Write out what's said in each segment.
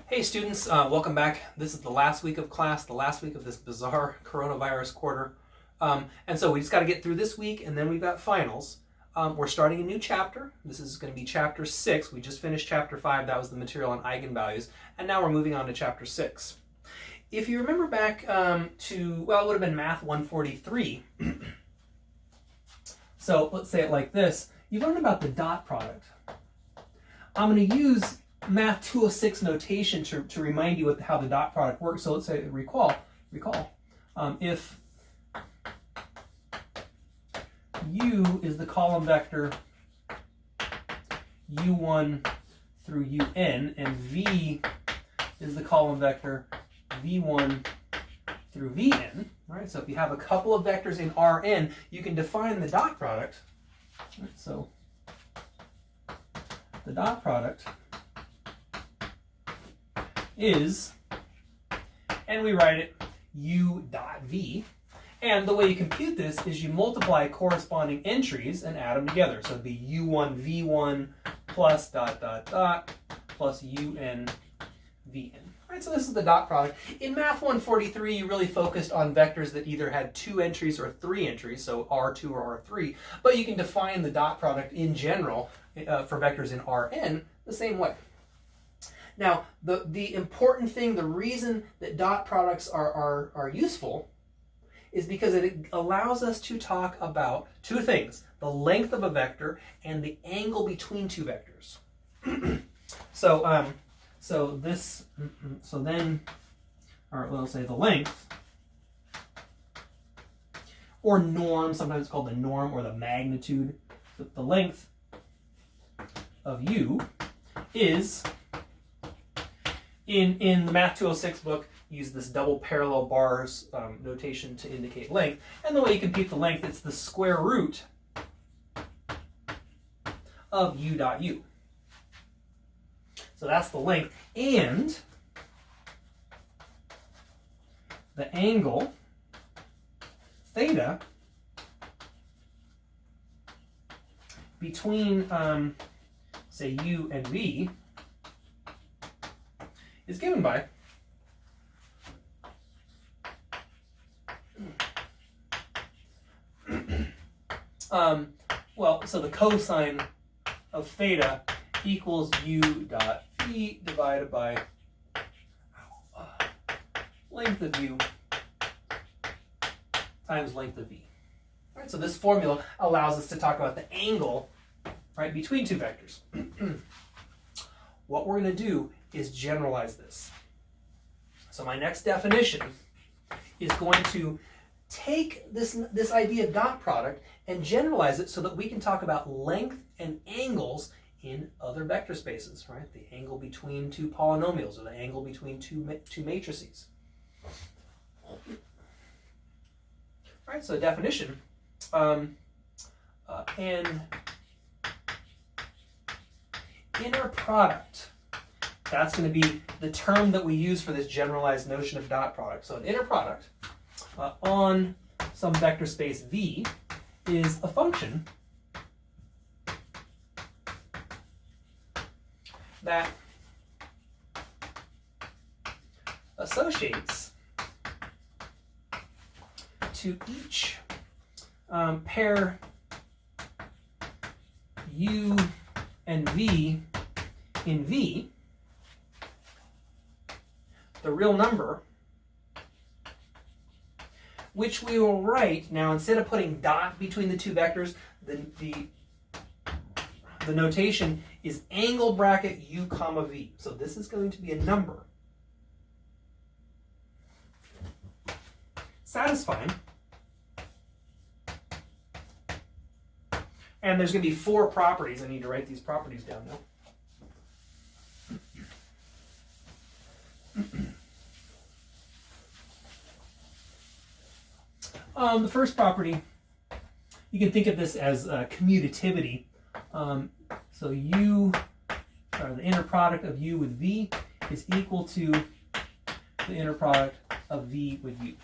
Hey students, welcome back. This is the last week of class, the last week of this bizarre coronavirus quarter. And so we just got to get through this week and then we've got finals. We're starting a new chapter. This is going to be chapter 6. We just finished chapter 5. That was the material on eigenvalues. And now we're moving on to chapter 6. If you remember back it would have been Math 143. So let's say it like this. You learned about the dot product. I'm going to use Math 206 notation to remind you how the dot product works. So let's say recall. If U is the column vector U1 through UN, and V is the column vector V1 through Vn. Right? So if you have a couple of vectors in Rn, you can define the dot product. Right? So the dot product is, and we write it U dot V. And the way you compute this is you multiply corresponding entries and add them together. So it'd be U1 V1 plus dot dot dot plus UN Vn. Right, so this is the dot product. In Math 143, you really focused on vectors that either had 2 entries or 3 entries, so R2 or R3. But you can define the dot product in general for vectors in Rn the same way. Now, the important thing, the reason that dot products are useful is because it allows us to talk about 2 things: the length of a vector and the angle between 2 vectors. So then, or we'll say the length, or norm, sometimes it's called the norm or the magnitude. The length of U is, in the Math 206 book, use this double parallel bars notation to indicate length. And the way you compute the length, it's the square root of U dot U. So that's the length. And the angle, theta, between, say, U and V is given by so the cosine of theta equals U dot V divided by length of U times length of V. Right, so this formula allows us to talk about the angle, right, between 2 vectors. What we're going to do is generalize this. So my next definition is going to take this idea of dot product and generalize it so that we can talk about length and angles in other vector spaces, right? The angle between 2 polynomials or the angle between two matrices. Right, so definition, an inner product. That's going to be the term that we use for this generalized notion of dot product. So an inner product on some vector space V is a function that associates to each pair U and V in V the real number, which we will write, now instead of putting dot between the 2 vectors, the notation is angle bracket U comma V. So this is going to be a number satisfying, and there's going to be 4 properties. I need to write these properties down now. The first property, you can think of this as commutativity. So U, or the inner product of U with V is equal to the inner product of V with U.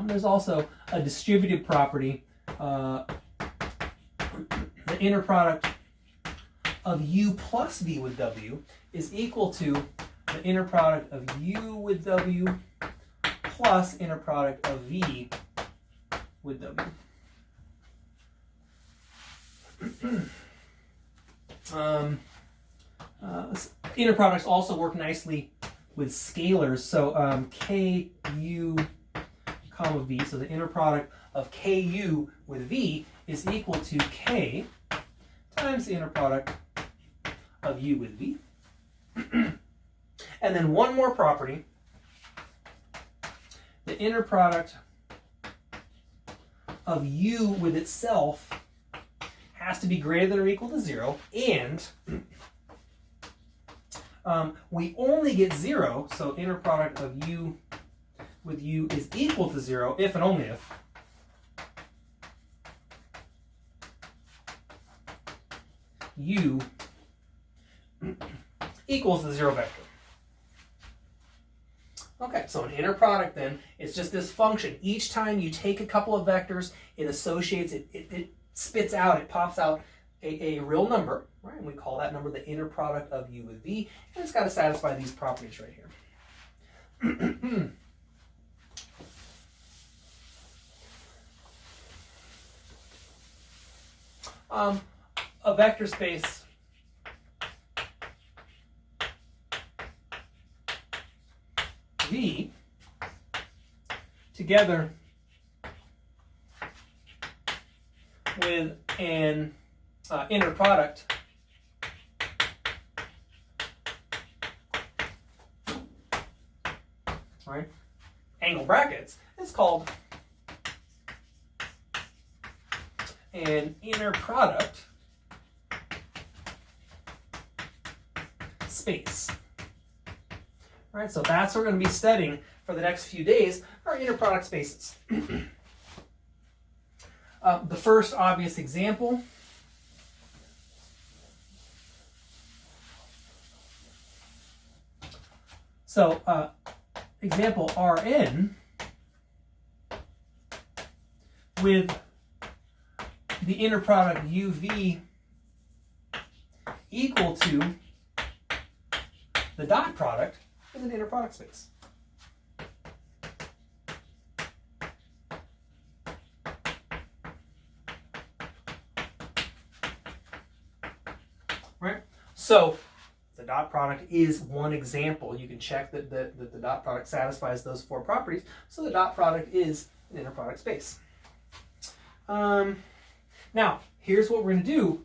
There's also a distributive property. The inner product of u plus v with w is equal to the inner product of u with w plus inner product of v with w. Inner products also work nicely with scalars. So ku comma v, so the inner product of ku with v is equal to k times the inner product of u with v. And then one more property. The inner product of u with itself has to be greater than or equal to 0, and we only get 0, so inner product of u with u is equal to 0 if and only if u equals the 0 vector. Okay, so an inner product then is just this function. Each time you take a couple of vectors, it associates, it spits out, it pops out a real number, right? And we call that number the inner product of u with v, and it's got to satisfy these properties right here. A vector space V together with an inner product right, angle brackets, is called an inner product space. All right, so that's what we're going to be studying for the next few days, are inner product spaces. The first obvious example example Rn with the inner product uv equal to the dot product is an inner product space. Right? So the dot product is one example. You can check that the dot product satisfies those four properties. So the dot product is an inner product space. Now, here's what we're going to do.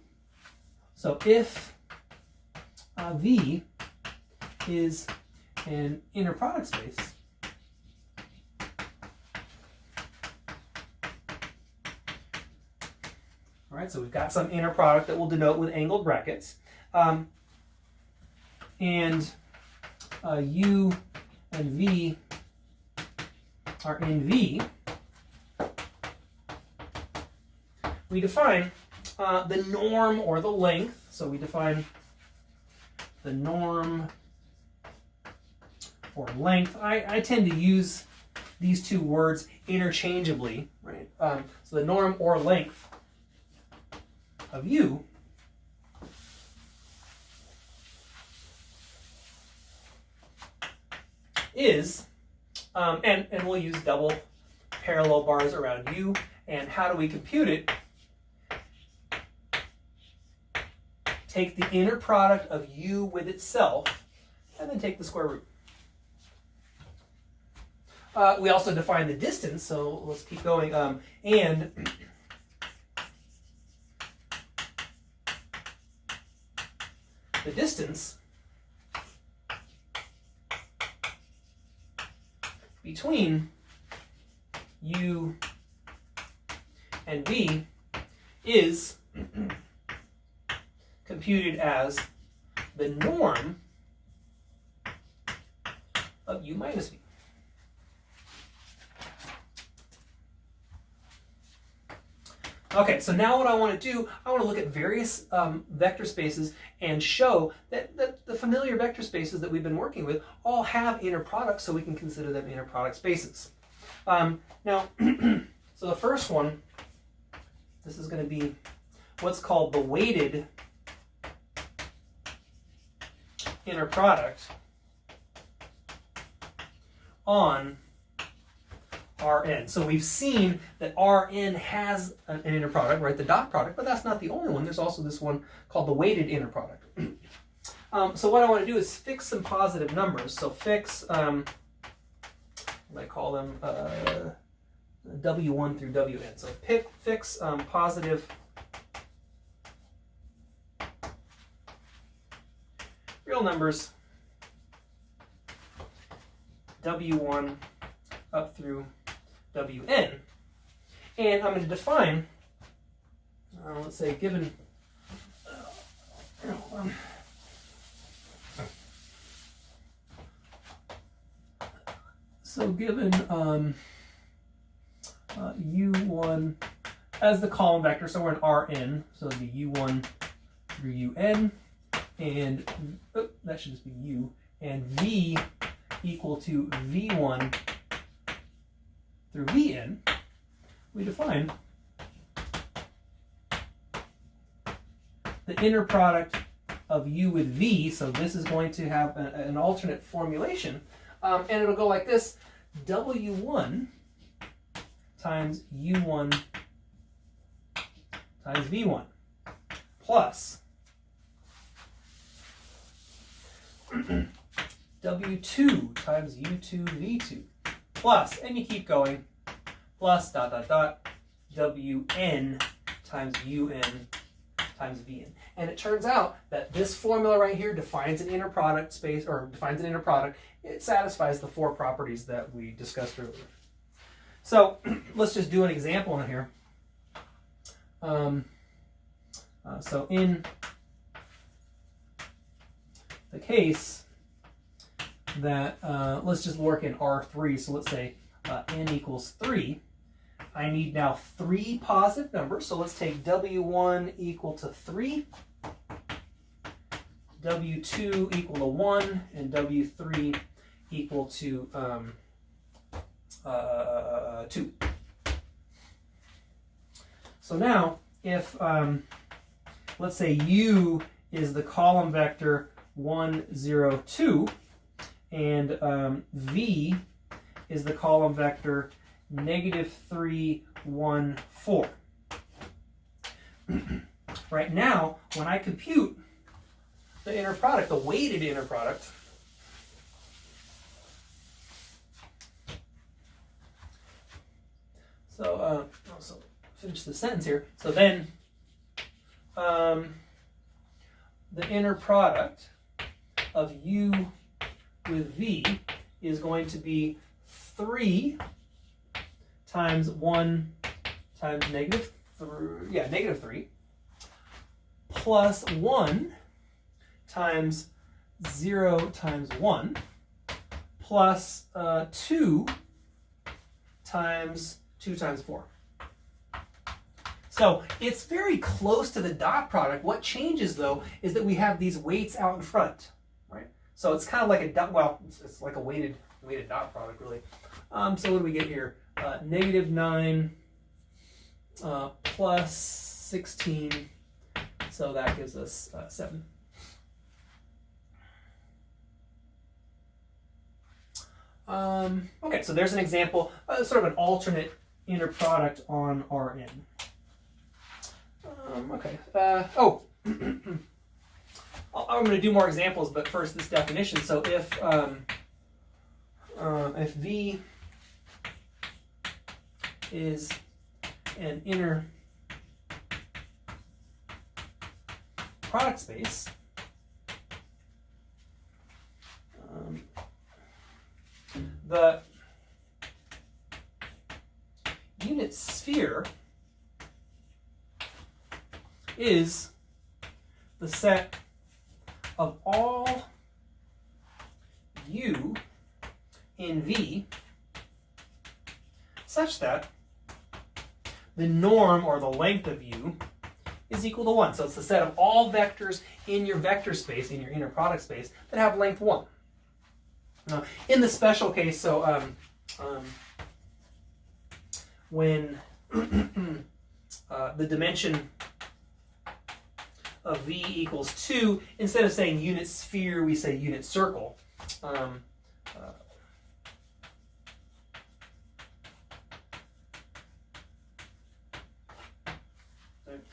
So if V is an inner product space, all right, so we've got some inner product that we'll denote with angled brackets. And U and V are in V. We define the norm or the length. So we define the norm or length. I tend to use these two words interchangeably, right? So the norm or length of U is, and we'll use double parallel bars around U. And how do we compute it? Take the inner product of U with itself, and then take the square root. We also define the distance, so let's keep going. And the distance between U and V is computed as the norm of U minus V. Okay, so now what I want to do, I want to look at various vector spaces and show that the familiar vector spaces that we've been working with all have inner products, so we can consider them inner product spaces. Now, so the first one, this is going to be what's called the weighted inner product on Rn. So we've seen that Rn has an inner product, right? The dot product, but that's not the only one. There's also this one called the weighted inner product. So what I want to do is fix some positive numbers. So fix, I call them W1 through Wn. So fix positive real numbers W1 up through Wn, and I'm going to define, let's say, given, so given U1 as the column vector, so we're in Rn, so it'd be U1 through Un, and that should just be U, and V equal to V1 through Vn, we define the inner product of U with V, so this is going to have an alternate formulation, and it'll go like this: W1 times U1 times V1 plus W2 times U2 V2 plus, and you keep going, plus dot dot dot Wn times Un times Vn. And it turns out that this formula right here defines an inner product space, or defines an inner product. It satisfies the four properties that we discussed earlier. So let's just do an example in here. So in the case that, let's just work in R3, so let's say n equals 3. I need now 3 positive numbers, so let's take W1 equal to 3, W2 equal to 1, and W3 equal to 2. So now, if, let's say U is the column vector 1, 0, 2, and V is the column vector -3, 1, 4. Right now, when I compute the inner product, the weighted inner product, so finish the sentence here. So then, the inner product of U with V is going to be 3 times 1 times -3 plus 1 times 0 times 1 plus 2 times 2 times 4. So it's very close to the dot product. What changes, though, is that we have these weights out in front, right? So it's kind of like a dot, well, it's like a weighted dot product, really. So what do we get here? -9 plus 16, so that gives us 7. Okay, so there's an example, sort of an alternate inner product on Rn. Okay. I'm going to do more examples, but first this definition. So if V is an inner product space, the unit sphere is the set of all U in V such that the norm, or the length of U, is equal to 1. So it's the set of all vectors in your vector space, in your inner product space, that have length 1. Now, in the special case, so when the dimension of V equals 2, instead of saying unit sphere, we say unit circle.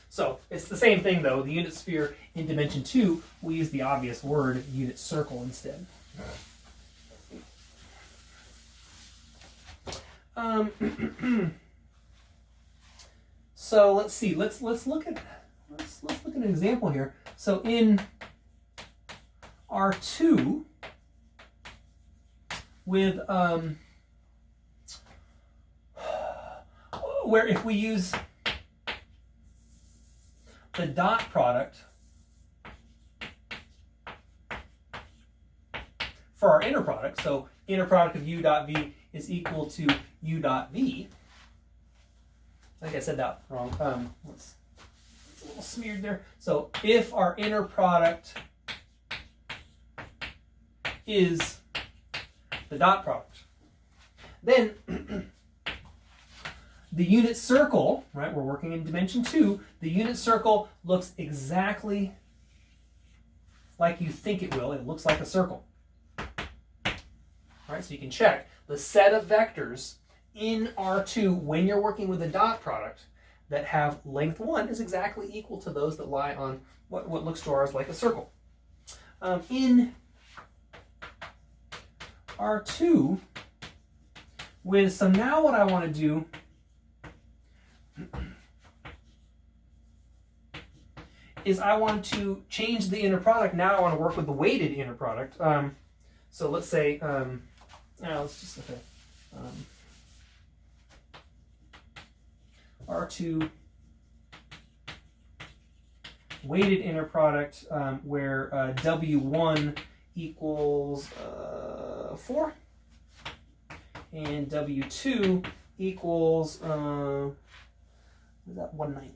So it's the same thing though. The unit sphere in dimension 2, we use the obvious word unit circle instead. So let's see. Let's look at an example here. So in R2 with where if we use the dot product for our inner product, so inner product of u dot v is equal to u dot v. I think I said that wrong. It's a little smeared there. So if our inner product is the dot product, then the unit circle, right, we're working in dimension 2, the unit circle looks exactly like you think it will. It looks like a circle. All right, so you can check the set of vectors in R2 when you're working with a dot product that have length 1 is exactly equal to those that lie on what looks to ours like a circle. In R2 with some, now what I want to do is I want to change the inner product. Now I want to work with the weighted inner product. So let's say, let's just look at R2 weighted inner product where W1 equals 4 and W2 equals is that 1/9.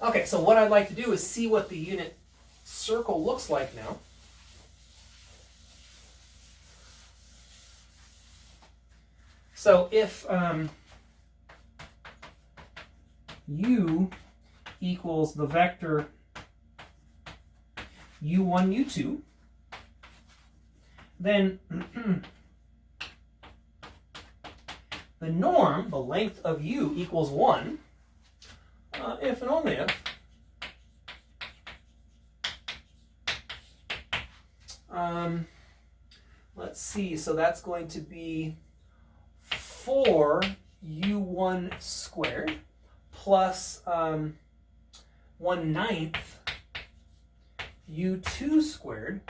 Okay, so what I'd like to do is see what the unit circle looks like now. So if u equals the vector u1, u2, then the norm, the length of u equals 1, if and only if let's see, so that's going to be 4u1 squared plus 1/9 u2 squared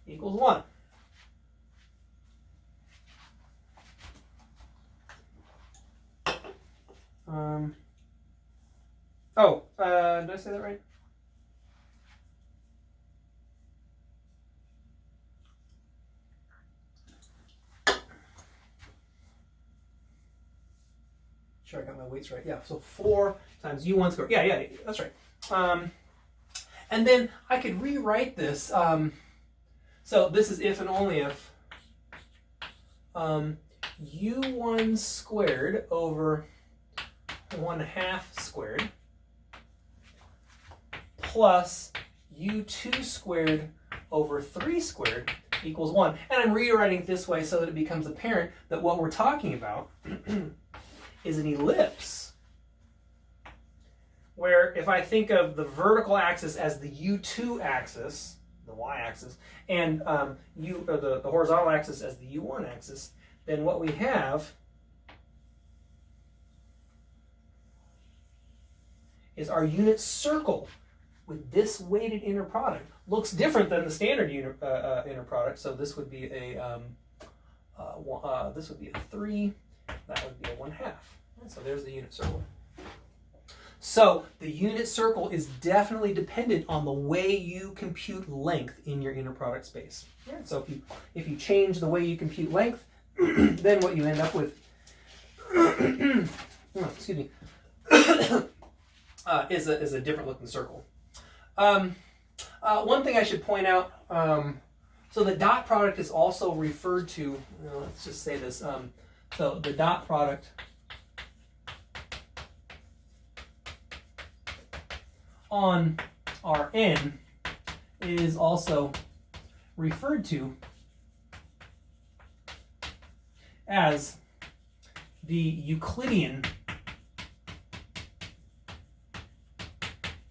equals 1. Did I say that right? Sure, I got my weights right. Yeah, so 4 times u1 squared. Yeah, that's right. And then I could rewrite this. So this is if and only if u1 squared over 1/2 squared plus u2 squared over 3 squared equals 1. And I'm rewriting it this way so that it becomes apparent that what we're talking about is an ellipse, where if I think of the vertical axis as the u2 axis, the y-axis, and the horizontal axis as the u1 axis, then what we have is our unit circle with this weighted inner product. Looks different than the standard inner product. So this would be a 3. That would be a 1/2. So there's the unit circle. So the unit circle is definitely dependent on the way you compute length in your inner product space. Right? So if you change the way you compute length, then what you end up with excuse me is a different looking circle. One thing I should point out, so the dot product is also referred to, let's just say this, so the dot product on Rn is also referred to as the Euclidean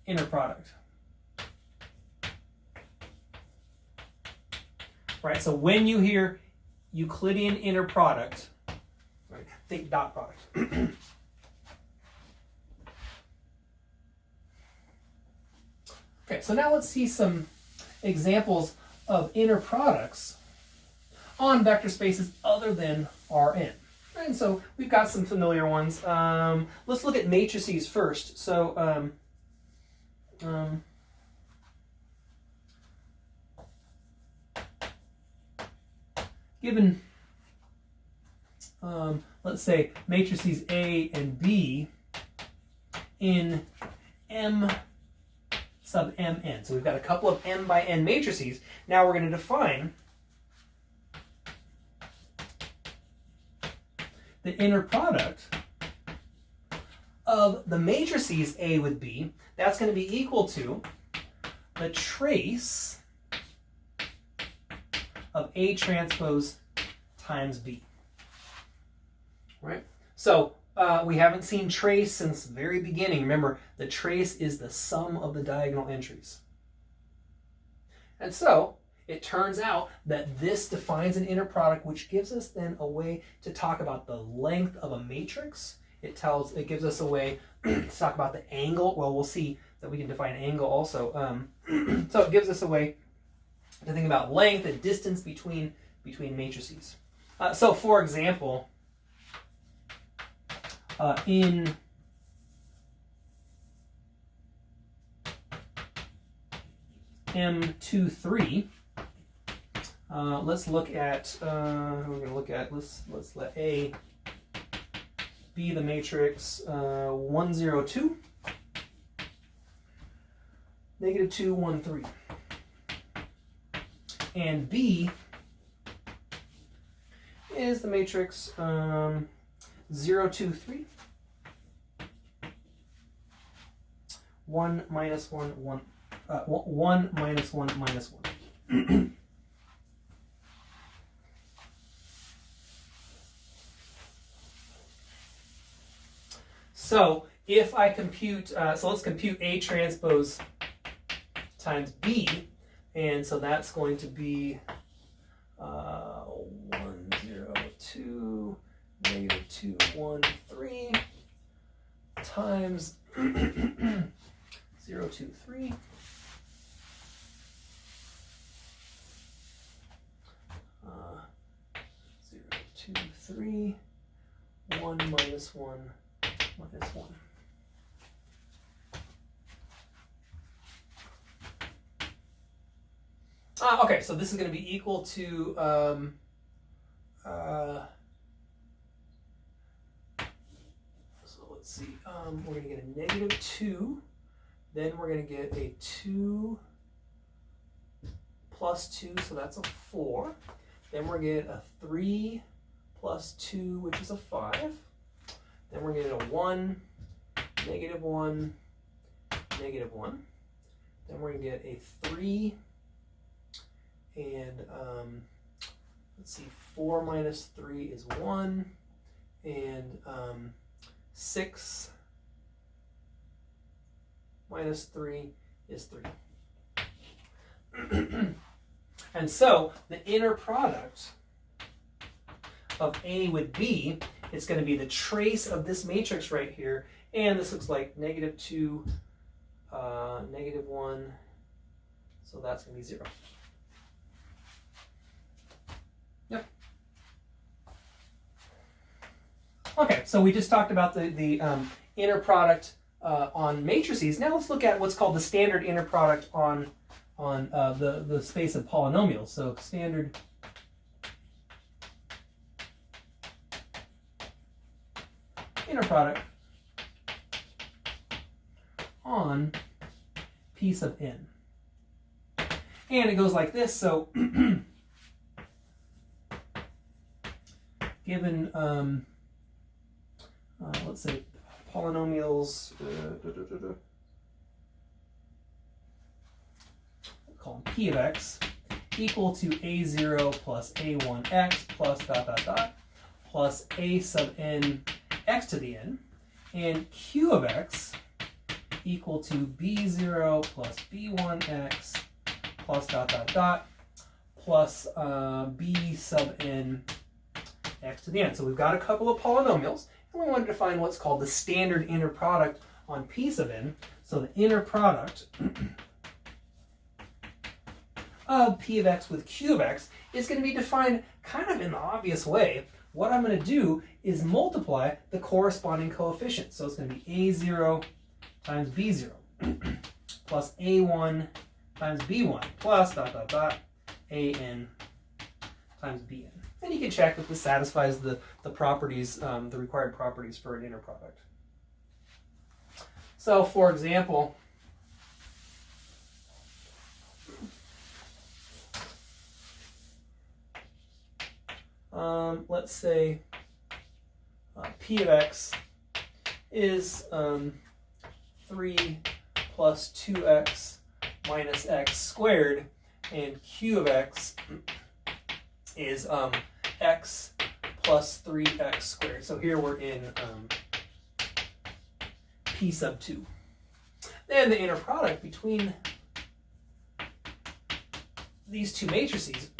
inner product. Right, so when you hear Euclidean inner product, right, think dot product. Okay, so now let's see some examples of inner products on vector spaces other than Rn. And so we've got some familiar ones. Let's look at matrices first. So given, let's say, matrices A and B in M sub Mn. So we've got a couple of M by N matrices. Now we're going to define the inner product of the matrices A with B. That's going to be equal to the trace of A transpose times B. Right? So we haven't seen trace since the very beginning. Remember, the trace is the sum of the diagonal entries. And so it turns out that this defines an inner product, which gives us then a way to talk about the length of a matrix. It gives us a way to talk about the angle. Well, we'll see that we can define angle also. So it gives us a way to think about length and distance between matrices. So for example, in M23, let's look at, we're going to look at, let's let A be the matrix 1, 0, 2, negative 2, 1, 3. And B is the matrix 0, 2, 3, 1, minus 1, 1, 1, minus 1, minus 1. So if I compute, so let's compute A transpose times B, and so that's going to be 1, 0, 2, negative 2, 1, 3 times 0, 2, 3. Uh, 0, 2, 3, 1 minus 1 minus 1. Okay, so this is going to be equal to so let's see, we're going to get a negative 2, then we're going to get a 2 plus 2, so that's a 4. Then we're going to get a 3 plus 2, which is a 5. Then we're going to get a 1, negative 1, negative 1. Then we're going to get a 3, and let's see, 4 minus 3 is 1, and 6 minus 3 is 3. And so the inner product of A with B, it's going to be the trace of this matrix right here, and this looks like negative 2, negative 1, so that's going to be 0. Yep. Okay, so we just talked about the inner product on matrices. Now let's look at what's called the standard inner product on the space of polynomials. So standard inner product on P sub n. And it goes like this. So given, let's say, polynomials, call them P of x, equal to a0 plus a1x plus dot dot dot plus a sub n x to the n, and q of x equal to b0 plus b1x plus dot dot dot plus b sub n x to the n. So we've got a couple of polynomials, and we want to define what's called the standard inner product on p sub n. So the inner product of p of x with q of x is going to be defined kind of in the obvious way. What I'm going to do is multiply the corresponding coefficients. So it's going to be a0 times b0 plus a1 times b1 plus dot dot dot an times bn. And you can check if this satisfies the properties, the required properties for an inner product. So for example, let's say p of x is 3 plus 2x minus x squared, and q of x is x plus 3x squared. So here we're in p sub 2. Then the inner product between these two matrices,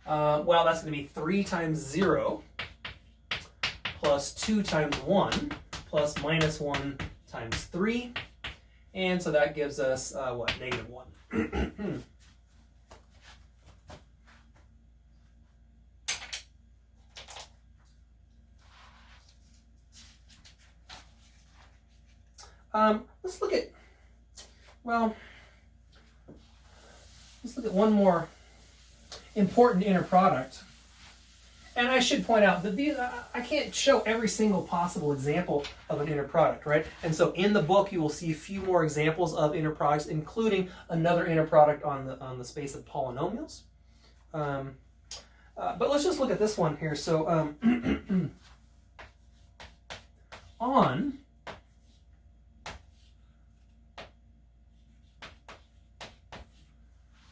well, that's going to be 3 times 0 plus 2 times 1 plus minus 1 times 3. And so that gives us, what, negative 1. Let's look at, well, let's look at one more important inner product. And I should point out that these, I can't show every single possible example of an inner product, right? And so in the book, you will see a few more examples of inner products, including another inner product on the space of polynomials. But let's just look at this one here. So on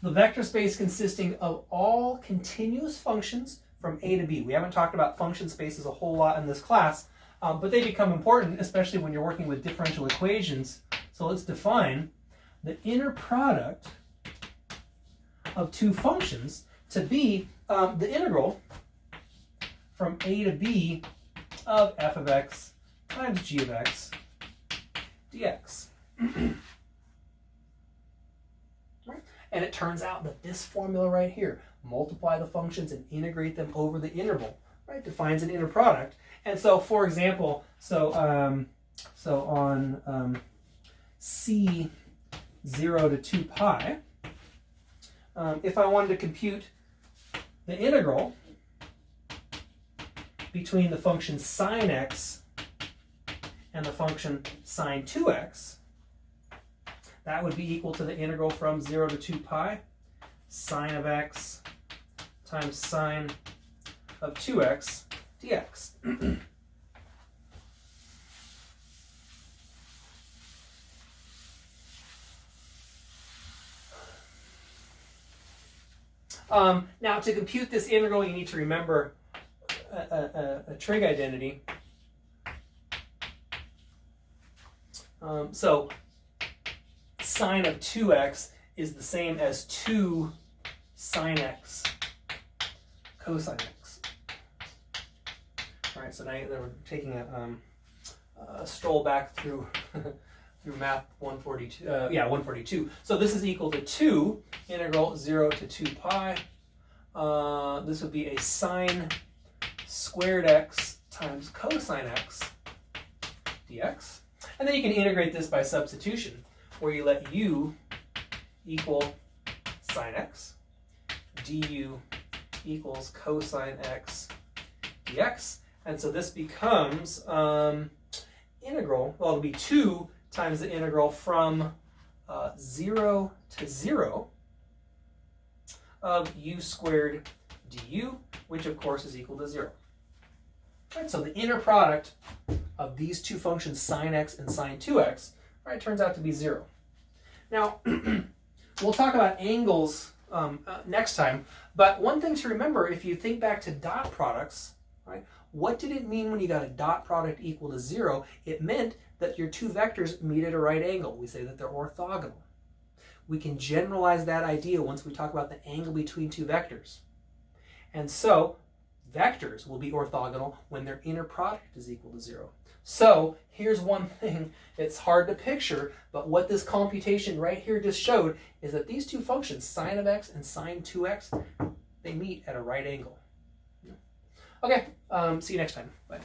the vector space consisting of all continuous functions from A to B. We haven't talked about function spaces a whole lot in this class, but they become important, especially when you're working with differential equations. So let's define the inner product of two functions to be the integral from A to B of f of x times g of x dx. And it turns out that this formula right here, multiply the functions and integrate them over the interval, right, defines an inner product. And so, for example, so on c 0 to 2 pi, if I wanted to compute the integral between the function sine x and the function sine 2x, that would be equal to the integral from 0 to 2 pi sine of x times sine of 2x dx. Now, to compute this integral, you need to remember a trig identity. So sine of 2x is the same as 2 sine x cosine x. All right, so now we're taking a stroll back through through math 142. 142. So this is equal to 2 integral 0 to 2 pi. This would be a sine squared x times cosine x dx. And then you can integrate this by substitution, where you let u equal sine x, du equals cosine x dx. And so this becomes integral, well, it'll be 2 times the integral from 0 to 0 of u squared du, which of course is equal to 0. Right, so the inner product of these two functions, sine x and sine 2x, right, turns out to be 0. Now, we'll talk about angles next time, but one thing to remember, if you think back to dot products, right? What did it mean when you got a dot product equal to 0? It meant that your two vectors meet at a right angle. We say that they're orthogonal. We can generalize that idea once we talk about the angle between two vectors. And so, vectors will be orthogonal when their inner product is equal to 0. So, here's one thing it's hard to picture, but what this computation right here just showed is that these two functions, sine of x and sine 2x, they meet at a right angle. Okay, see you next time. Bye.